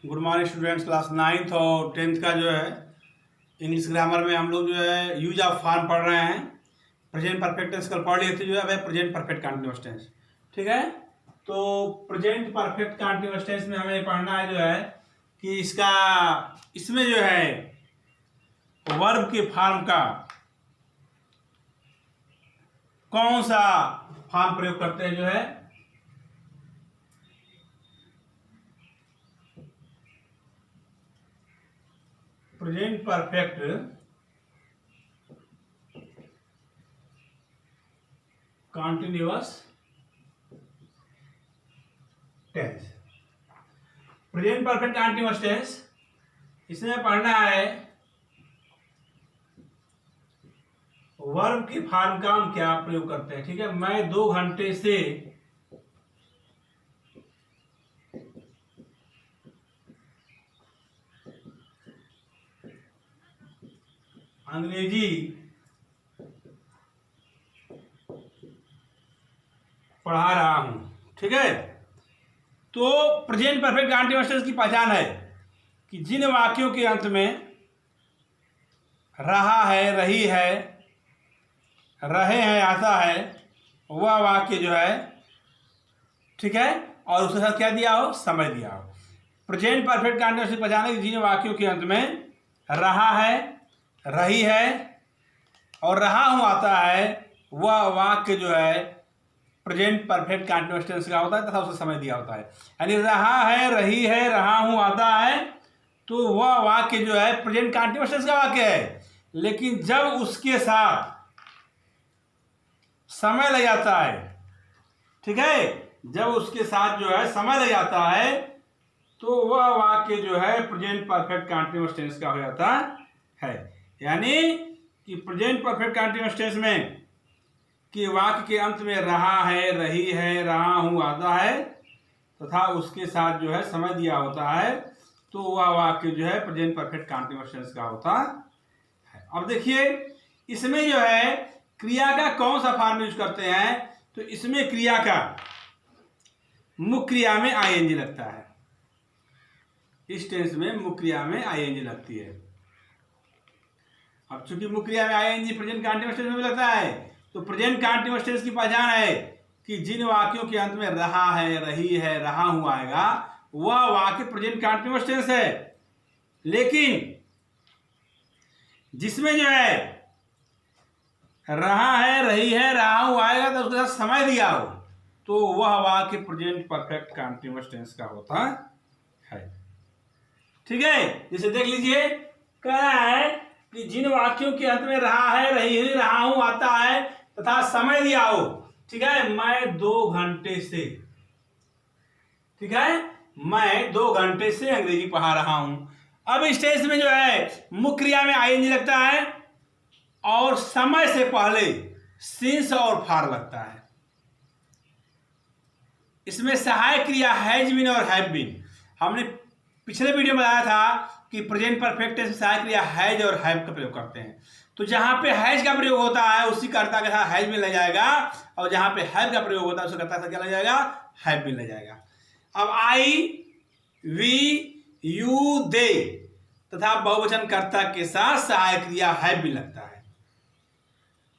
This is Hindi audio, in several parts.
Good morning students. Class 9th और 10th का जो है इंग्लिश ग्रामर में हम लोग जो है यूज ऑफ फॉर्म पढ़ रहे हैं। प्रेजेंट परफेक्ट टेंस कल पढ़ लिए थे, जो है प्रेजेंट परफेक्ट कंटीन्यूअस टेंस। ठीक है, तो प्रेजेंट परफेक्ट कंटीन्यूअस टेंस में हमें पढ़ना है जो है कि इसमें जो है वर्ब के फॉर्म का कौन सा फॉर्म प्रयोग करते हैं। जो है present perfect continuous tense. Present perfect continuous tense इसमें पढ़ना है वर्ब के फॉर्म का हम क्या प्रयोग करते हैं। ठीक है, मैं 2 घंटे से अंग्रेजी पढ़ा रहा हूं। ठीक है, तो प्रेजेंट परफेक्ट कंटीन्यूअस टेंस की पहचान है कि जिन वाक्यों के अंत में रहा है, रही है, रहे हैं आता है, वह वाक्य जो है, ठीक है, और उसके साथ क्या दिया हो, समय दिया हो। प्रेजेंट परफेक्ट कंटीन्यूअस की पहचान है कि जिन वाक्यों के अंत में रहा है, रही है और रहा हूं आता है, वह वाक्य जो है प्रेजेंट परफेक्ट कंटीन्यूअस टेंस का होता है तथा उसे समय दिया होता है। यानी रहा है, रही है, रहा हूं आता है, तो वह वाक्य जो है प्रेजेंट कंटीन्यूअस टेंस का वाक्य है। लेकिन जब उसके साथ समय लग जाता है, ठीक है, जब उसके साथ जो है समय लग जाता है, तो वह वाक्य जो है प्रेजेंट परफेक्ट कंटीन्यूअस टेंस का हो जाता है। यानी कि प्रेजेंट परफेक्ट कंटीन्यूअस टेंस में कि वाक्य के अंत में रहा है, रही है, रहा हूं आता है तथा उसके साथ जो है समय दिया होता है, तो वह वाक्य जो है प्रेजेंट परफेक्ट कंटीन्यूअस टेंस का होता है। अब देखिए इसमें जो है क्रिया का कौन सा फॉर्म यूज करते हैं। तो इसमें क्रिया का मुख्य क्रिया में आईएनजी लगता है। इस टेंस में मुख्य क्रिया में आईएनजी लगती है। अब चूंकि मुख्य क्रिया में आईएनजी प्रेजेंट कंटीन्यूअस टेंस में लगता है, तो प्रेजेंट कंटीन्यूअस टेंस की पहचान है कि जिन वाक्यों के अंत में रहा है, रही है, रहा हुआ आएगा, वह वाक्य प्रेजेंट कंटीन्यूअस टेंस है। लेकिन जिसमें जो है रहा है, रही है, रहा हुआ आएगा तो उसके साथ समय दिया हो, तो वह वाक्य प्रेजेंट परफेक्ट कंटीन्यूअस टेंस का होता है। ठीक है, जैसे देख लीजिए, कह रहा है कि जिन वाक्यों के अंत में रहा है, रही है, रहा हूं आता है तथा समय दिया हो। ठीक है, मैं 2 घंटे से, ठीक है, मैं 2 घंटे से अंग्रेजी पढ़ा रहा हूं। अब इस टेंस में जो है मुख्य क्रिया में आईएनजी लगता है और समय से पहले सिंस और फॉर लगता है। इसमें सहायक क्रिया हैज बीन और हैव बीन। हमने पिछले वीडियो में बताया था कि प्रेजेंट परफेक्ट टेंस में सहायक क्रिया हैज और हैव का प्रयोग करते हैं। तो जहां पे हैज का प्रयोग होता है उसी कर्ता के साथ हैज भी लग जाएगा, और जहां पे हैव का प्रयोग होता है उसी कर्ता के साथ क्या लग जाएगा, हैव भी लग जाएगा। अब आई, वी, यू, दे तथा बहुवचन कर्ता के साथ सहायक क्रिया हैव भी लगता है,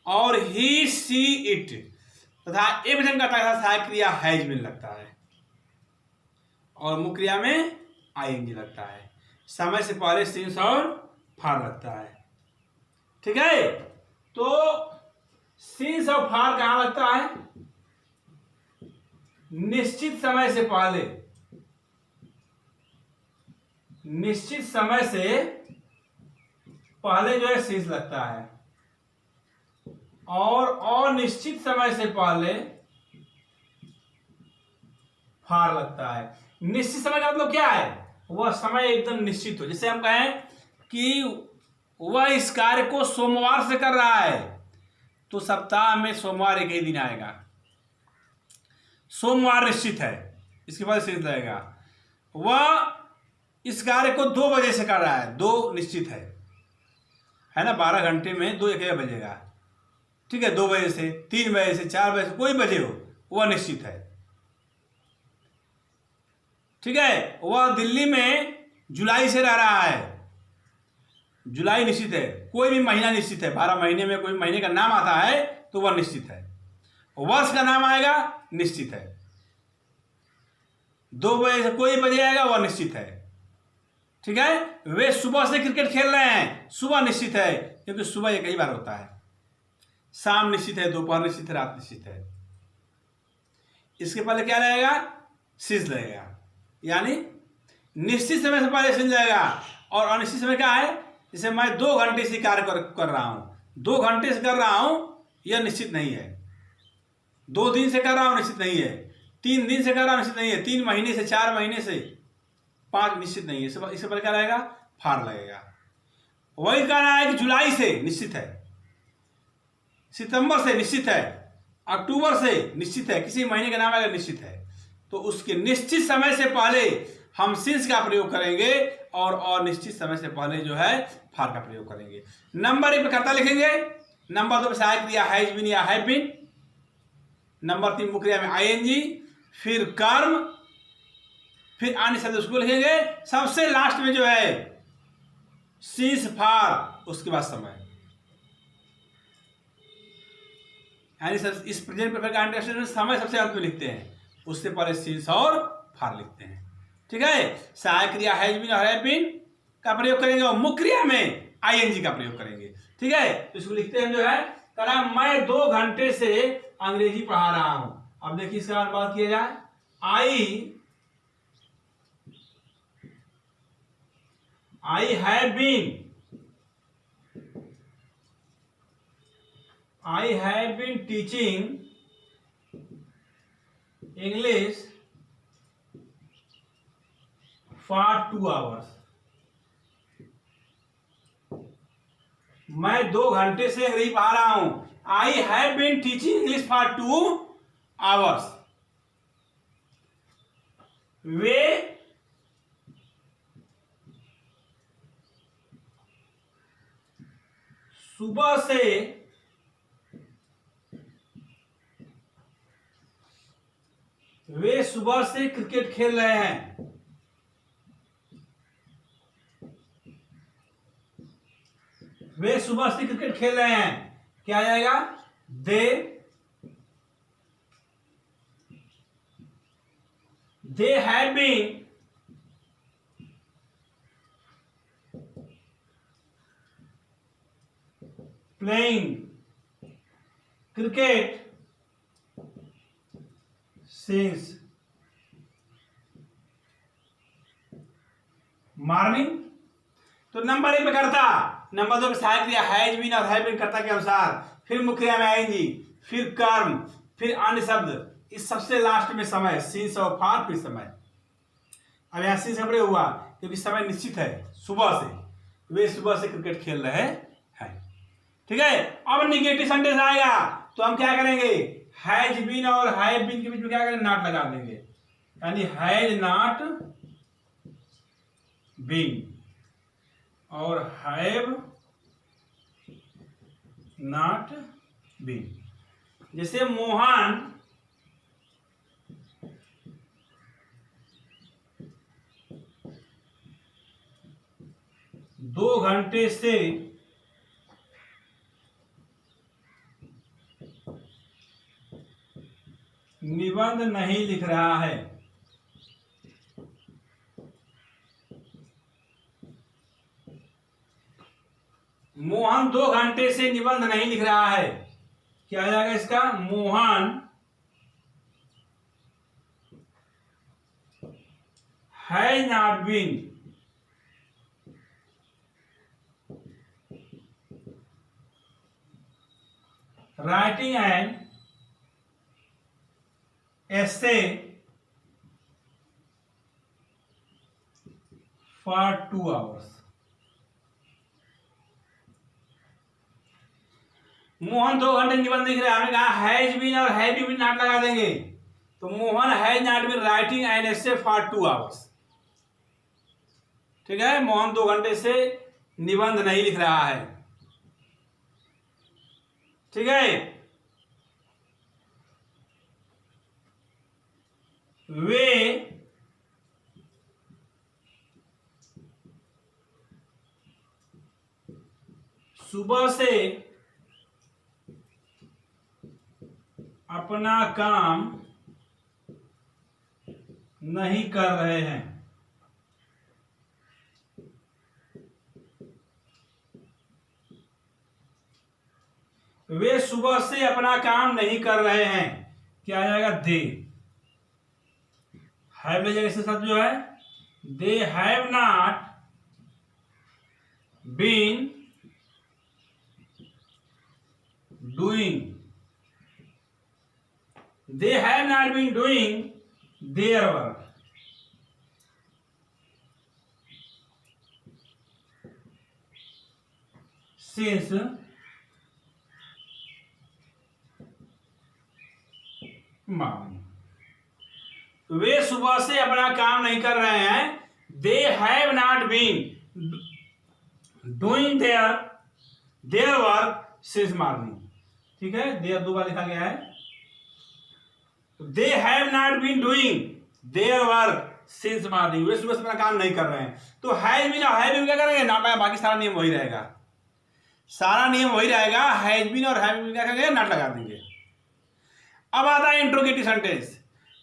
और ही, सी, इट तथा एकवचन कर्ता के साथ सहायक क्रिया हैज भी लगता है, और मुख्य क्रिया में आईएनजी लगता है। समय से पहले सिंस और फॉर लगता है। ठीक है, तो सिंस और फॉर कहां लगता है, निश्चित समय से पहले, निश्चित समय से पहले जो है सिंस लगता है, और अनिश्चित समय से पहले फॉर लगता है। निश्चित समय का मतलब क्या है, वह समय एकदम निश्चित हो। जैसे हम कहें कि वह इस कार्य को सोमवार से कर रहा है, तो सप्ताह में सोमवार एक ही दिन आएगा, सोमवार निश्चित है, इसके बाद शेष लगेगा। वह इस कार्य को 2 बजे से कर रहा है, 2 निश्चित है ना, 12 घंटे में 2 एक बजेगा। ठीक है, 2 बजे से, 3 बजे से, 4 बजे से, कोई बजे हो, वह निश्चित है। ठीक है, वह दिल्ली में जुलाई से रह रहा है, जुलाई निश्चित है, कोई भी महीना निश्चित है, 12 महीने में कोई महीने का नाम आता है तो वह निश्चित है, वर्ष का नाम आएगा निश्चित है, 2 बजे से कोई बजे आएगा वह निश्चित है। ठीक है, वे सुबह से क्रिकेट खेल रहे हैं, सुबह निश्चित है क्योंकि सुबह एक ही बार होता है, शाम निश्चित है, दोपहर निश्चित है, रात निश्चित है। इसके पहले क्या रहेगा, सिंस रहेगा, यानी निश्चित समय से पहले सिंस जाएगा। और अनिश्चित समय क्या है, जैसे मैं 2 घंटे से कार्य कर रहा हूं, 2 घंटे से कर रहा हूं, यह निश्चित नहीं है। 2 दिन से कर रहा हूं, निश्चित नहीं है। 3 दिन से कर रहा हूं, निश्चित नहीं है। 3 महीने से, 4 महीने से, 5 निश्चित नहीं है। इससे पहले क्या रहेगा, फार लगेगा। वही कहना है कि जुलाई से निश्चित है, सितंबर से निश्चित है, अक्टूबर से निश्चित है, किसी महीने का नाम अगर निश्चित है तो उसके निश्चित समय से पहले हम सिंस का प्रयोग करेंगे और अनिश्चित समय से पहले जो है फार का प्रयोग करेंगे। नंबर 1 पे कर्ता लिखेंगे, नंबर 2 पे सहायक क्रिया हैज बीन या हैव बीन, नंबर 3 मुख्य क्रिया में आईएनजी, फिर कर्म, फिर अन्य शब्द उसको लिखेंगे, सबसे लास्ट में जो है सिंस फार, उसके बाद समय। यानी सर इस प्रेजेंट परफेक्ट कंटीन्यूअस में समय सबसे अंत में लिखते हैं, उससे पहले सिंस और फार लिखते हैं। ठीक है, सहायक क्रिया हैज बीन और हैव बीन का प्रयोग करेंगे और मुख्य क्रिया में आईएनजी का प्रयोग करेंगे। ठीक है, तो इसको लिखते हैं जो है, कहा मैं 2 घंटे से अंग्रेजी पढ़ा रहा हूं। अब देखिए इसके बाद बात किया जाए, I have been teaching English for 2 hours. मैं 2 घंटे से अंग्रेजी पढ़ा रहा हूं। I have been teaching English for 2 hours. वे सुबह से क्रिकेट खेल रहे हैं। वे सुबह से क्रिकेट खेल रहे हैं, क्या आ जाएगा, they have been playing cricket since morning. तो नंबर 1 पे करता, नंबर 2 पे सहायक क्रिया हैज बीन और हैव बीन कर्ता के अनुसार, फिर मुख्य क्रिया में आएंगी, फिर कर्म, फिर अन्य शब्द, इस सबसे लास्ट में समय, सिंस और फार, फिर समय। अब यहां सिंस हमरे हुआ क्योंकि समय निश्चित है, सुबह से, वे सुबह से क्रिकेट खेल रहे हैं। ठीक है, अब निगेटिव सेंटेंस आएगा तो हम क्या करेंगे, हैज बीन और हैव बीन के बीच में क्या करेंगे, नॉट लगा देंगे, यानी हैज नॉट बीन और हैव नॉट बीन। जैसे मोहन 2 घंटे से निबंध नहीं लिख रहा है। मोहन 2 घंटे से निबंध नहीं लिख रहा है, क्या आ जाएगा इसका, Mohan has not been writing an essay for 2 hours। Mohan 2 घंटे निबंध लिख रहे हैं, हमने कहा हैज बीन और हैव बीन नॉट लगा देंगे, तो Mohan has not been writing an essay for 2 hours. ठीक है, मोहन 2 घंटे से निबंध नहीं लिख रहा है। ठीक है, वे सुबह से अपना काम नहीं कर रहे हैं। वे सुबह से अपना काम नहीं कर रहे हैं, क्या आ जाएगा? दे। हैव ले जाएगा, इसके साथ जो है they have not been doing, they have not been doing their work. Since morning. वे सुबह से अपना काम नहीं कर रहे हैं। They have not been doing their work since morning. ठीक है, देर दो बार लिखा गया है। They have not been doing their work since morning. वे सुबह से अपना काम नहीं कर रहे हैं। तो हैज बीन और हैव बीन क्या करेंगे? नॉट लगा, बाकी सारा नियम वही रहेगा। सारा नियम वही रहेगा। हैज बीन और हैव बीन क्या करेंगे? नॉट लगा देंगे। अब आता है इंट्रोगेटिव सेंटेंस।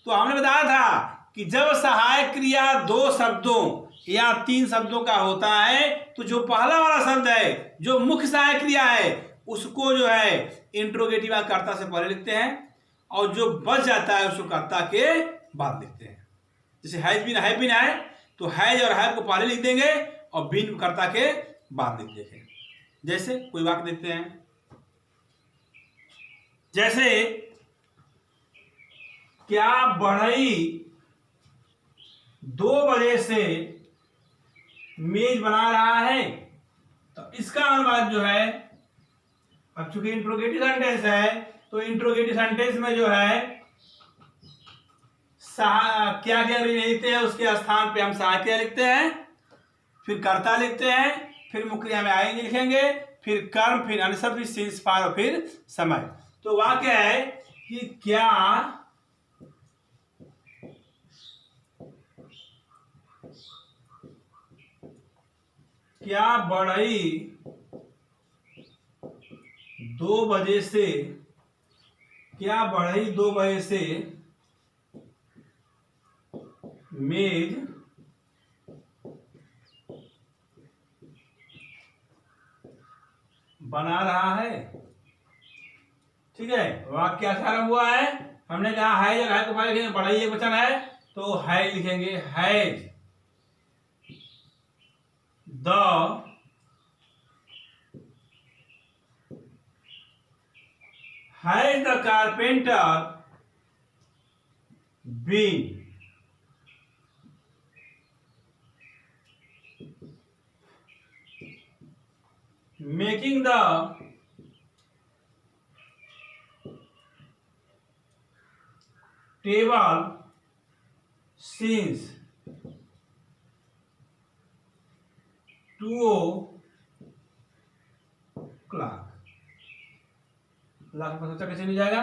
तो हमने बताया था कि जब सहायक क्रिया दो शब्दों या तीन शब्दों का होता है तो जो पहला वाला शब्द है, जो मुख्य सहायक क्रिया है, उसको जो है इंट्रोगेटिव कर्ता से पहले लिखते हैं और जो बच जाता है उसको कर्ता के बाद लिखते हैं। जैसे हैज बीन हैव बीन है तो हैज और हैव को पहले लिख देंगे और बीन को कर्ता के बाद लिख देंगे। जैसे कोई वाक्य देखते हैं, जैसे क्या बढ़ई 2 बजे से मेज बना रहा है? तो इसका अनुवाद जो है, अब चूंकि इंट्रोगेटिव सेंटेंस है तो इंट्रोगेटिव सेंटेंस में जो है क्या क्या नहीं लिखते हैं, उसके स्थान पे हम सहायक क्रिया लिखते हैं, फिर कर्ता लिखते हैं, फिर मुख्य क्रिया में आएंगे लिखेंगे, फिर कर्म, फिर अनुशब्द, फिर सिंस, फार, फिर समय। तो वाक्य है कि क्या बढ़ई 2 बजे से, क्या बढ़ई 2 बजे से मेज बना रहा है? ठीक है, वाक्य आरंभ हुआ है। हमने कहा है या है को पहले लिखेंगे, बढ़ई एक वचन है तो है लिखेंगे, has the carpenter been making the table since 2 o'clock। लाख में सोचा कैसे मिल जाएगा?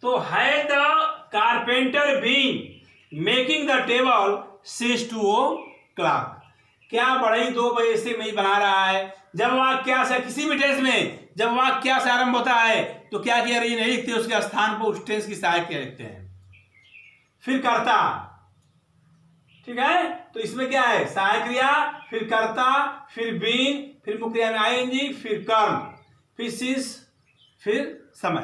तो has the carpenter been making the table since 2 o'clock। क्या बढ़ई 2 बजे से मेज बना रहा है? जब वाक्य से किसी भी टेंस में जब वाक्य से आरंभ होता है तो क्या किया नहीं लिखते, उसके स्थान पर उस टेंस की सहायक क्रिया लिखते हैं। फिर कर्ता, ठीक है, तो इसमें क्या है? सहायक क्रिया, फिर कर्ता, फिर बीन, फिर मुख्य क्रिया में आईएनजी, फिर कर्म, फिर सिंस, फिर समय।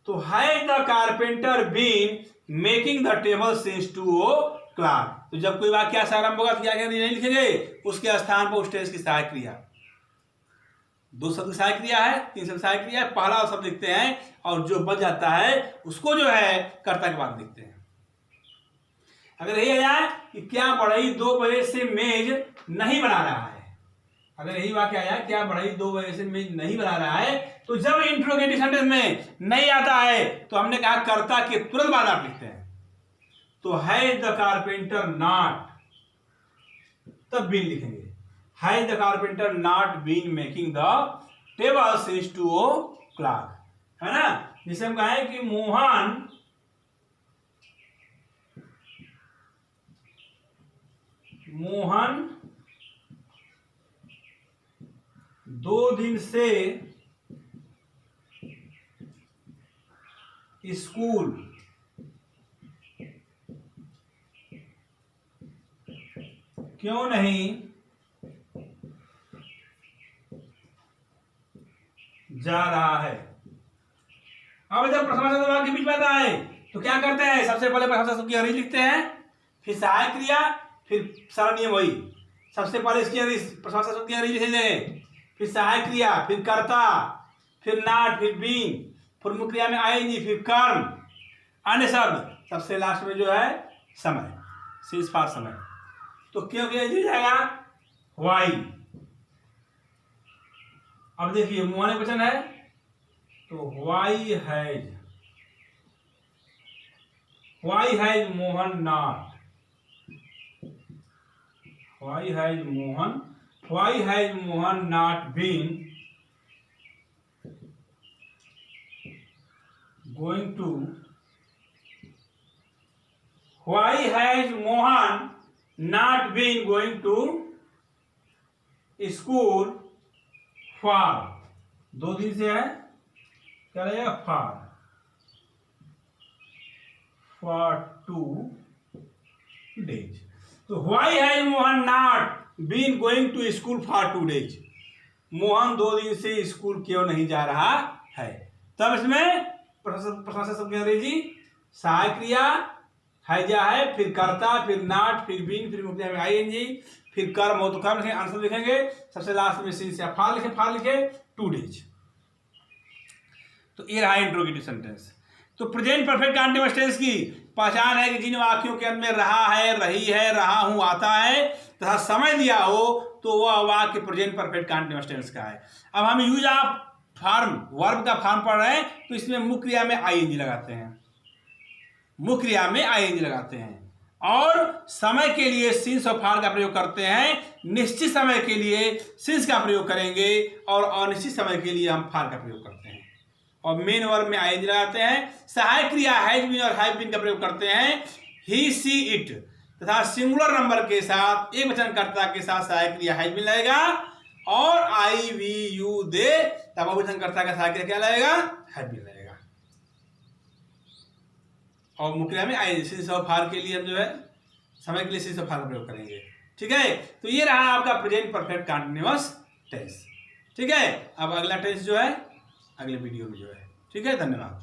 तो has the carpenter been making the table since 2 o'clock। तो जब कोई वाक्य से आरंभ होगा तो क्या नहीं लिखेंगे, उसके स्थान पर उस टेंस की सहायक क्रिया। 2 शब्द की सहायक क्रिया है, 3 शब्द सहायक क्रिया है, पहला शब्द लिखते हैं और जो बच जाता है उसको जो है कर्ता के बाद लिखते हैं। अगर यही आया कि क्या बढ़ई 2 बजे से मेज नहीं बना रहा है, अगर यही वाक्य आया क्या बढ़ई 2 बजे से मेज नहीं बना रहा है, तो जब इंट्रोगेटिव सेंटेंस में नहीं आता है तो हमने कहा कर्ता के तुरंत बाद आप लिखते हैं। तो है द कारपेंटर नॉट, तब बीन लिखेंगे, has the carpenter not been making the table since 2 o'clock, है ना। जिसे हम कहें कि मोहन 2 दिन से स्कूल क्यों नहीं जा रहा है। अब जब प्रश्नवाचक वाक्य के बीच में आता है तो क्या करते हैं, सबसे पहले प्रश्नवाचक शब्द की अवधि लिखते हैं, फिर सहायक क्रिया, फिर सारा नियम वही। सबसे पहले इसकी प्रश्नवाचक शब्द की अवधि लिखेंगे, फिर सहायक क्रिया, फिर कर्ता, फिर नॉट, फिर बीइंग, फिर मुख्य क्रिया में आएंगी, फिर कर्म, अन्य शब्द, सबसे लास्ट में जो है समय, सीज फॉर समय। तो क्यों किया जाएगा वाई। अब देखिए मोहन क्वेश्चन है तो why has Mohan not, why has Mohan not been going to, why has Mohan not been going to school for, 2 दिन से है, क्या रहेगा फॉर 2 days। तो why has Mohan not been going to school for 2 days, Mohan 2 दिन से स्कूल क्यों नहीं जा रहा है। तब इसमें प्रश्नवाचक शब्द की अंग्रेजी सहायक क्रिया हैजा है, फिर कर्ता, फिर नॉट, फिर बीन, फिर मुख्य में आईएनजी, फिर कर्म हो तो कर्म लिखेंगे, आंसर लिखेंगे, सबसे लास्ट में सिंस या फार लिखे 2 days। तो ये रहा इंट्रोगेटिव सेंटेंस। तो प्रेजेंट परफेक्ट कंटीन्यूअस टेंस की पहचान है कि जिन वाक्यों के अंत में रहा है, रही है, रहा हूं आता है तथा समय दिया हो तो वह वाक्य प्रेजेंट परफेक्ट कंटीन्यूअस टेंस का है। अब हम यूज ऑफ फॉर्म, वर्ब का फॉर्म पढ़ रहे हैं तो इसमें मुख्य क्रिया में आईएनजी लगाते हैं, मुख्य क्रिया में आईएनजी लगाते हैं, और समय के लिए सिंस और फार का प्रयोग करते हैं, निश्चित समय के लिए सिंस का प्रयोग करेंगे और अनिश्चित समय के लिए हम फार का प्रयोग करते हैं, और मेन वर्ब में आईएनजी लगाते हैं। सहायक क्रिया हैज बीन और हैव बीन का प्रयोग करते हैं ही, सी, इट तथा सिंगुलर नंबर के साथ एक वचनकर्ता के साथ सहायक क्रिया हैज बीन लगेगा, और आई, वी, यू, दे तब वचनकर्ता का सहायक क्रिया क्या लगेगा, हैव बीन लगेगा, और मुख्य क्रिया में आईएनजी सिंस और फार के लिए हम जो है समय के लिए सिंस और फार का प्रयोग करेंगे। ठीक है, तो ये रहा आपका प्रेजेंट परफेक्ट कंटीन्यूअस टेंस। ठीक है, अब अगला टेंस जो है अगले वीडियो में जो है। ठीक है, धन्यवाद।